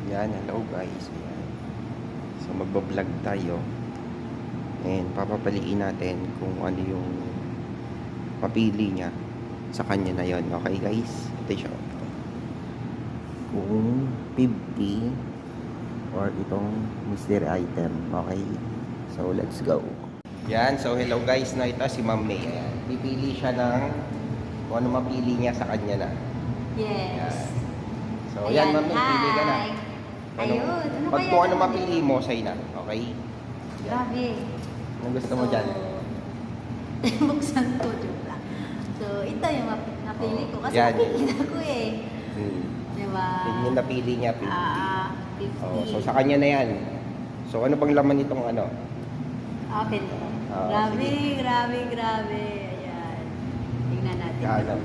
Yan, hello guys. Ayan. So magbablog tayo. And papapaliin natin kung ano yung papili niya sa kanya na yon. Okay guys? Ito siya. Kung 50 or itong mystery item. Okay? So let's go. Yan. So hello guys na ito si Ma'am May. Ayan. Pipili siya ng kung ano mapili niya sa kanya na. Yes. Yan. So yan Ma'am May, pili ka na. Ayun. Ano Pag kaya kung ano naman mapili mo, sa'yo na. Okay? Grabe. Anong gusto mo dyan? Buksan ko, joke lang. So, ito yung napili ko. Kasi Yan. napili ko eh. Diba? Yun yung napili niya. 50. Oh, so sa kanya na yan. So ano bang laman itong ano? Open to. Grabe, grabe. Ayan. Tingnan natin. Alam.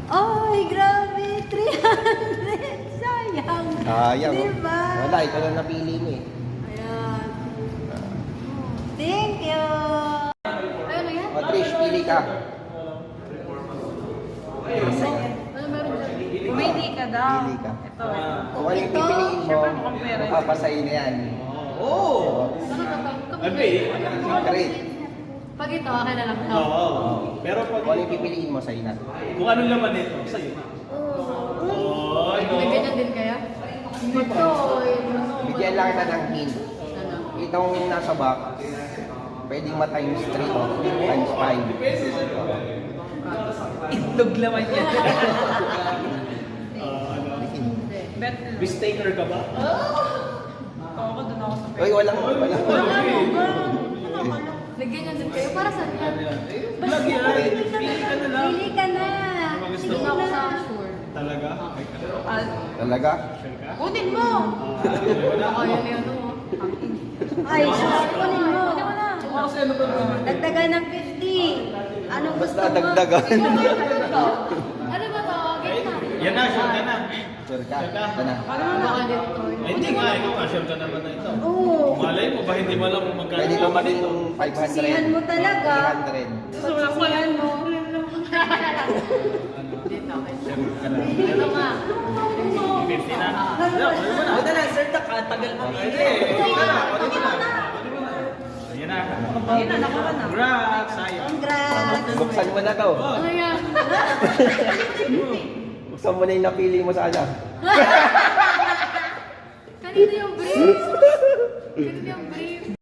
Ay, grabe. 300. Sayang. Sayang. Diba? Wala, ito lang napili mo eh. Ayan. Thank you. Ayun na yan. O Trish, pili ka. Ano meron dyan? Pumili ka daw. Pili ka. Ito. Kung ano yung pipiliin mo, Siyempre, mukhang pera. mapapasayin na yan. Ano ba ito? Great. Pag ito, akin na lang ito. Oo. Pero pag Kung ano yung pipiliin mo, sa'yo na. kung anong laman nito, sa'yo. Oh, May ganyan din kaya? Ito. Bigyan lang kita ng hint. Ano? Itong nasa box, pwedeng ma-times 3 o times 5. Itlog naman yan. Hindi. Bet. Risk taker ka ba? Ako doon ako sa Uy, walang. Lagyan niya din kayo. Para saan yan? Vlog yan. Pili ka na lang. Pili ka na. Gusto Doon mo? ako sa sure. Talaga? Talaga? Kunin mo! Baka yan yan o. Ay, kunin mo. Kunin mo na. Kasi ano ba? Dagdagan ng 50. Anong gusto Basta mo? dagdagan. Ano ba tawagin na? Yan na, sure ka na. Sure ka? Ito na. Ano na baka dito? Ay, hindi nga, ikaw nga, sure ka naman na ito. Oo. Malay mo ba, hindi mo alam kung magkano Pwede ko laman maging nito. 500. Sisihan mo talaga. 300. Pagsisihan mo. Dito, okay. Sure ka na. Ito nga. 50 na. Wala na, sir, tagal mo. Ayan na. Ayun na, nakuha na. Congrats, sayang. Congrats. Buksan mo na to. Ano yan? Buksan mo na yung napili mo sa ano. Kanino yung brace? Kanino yung brace?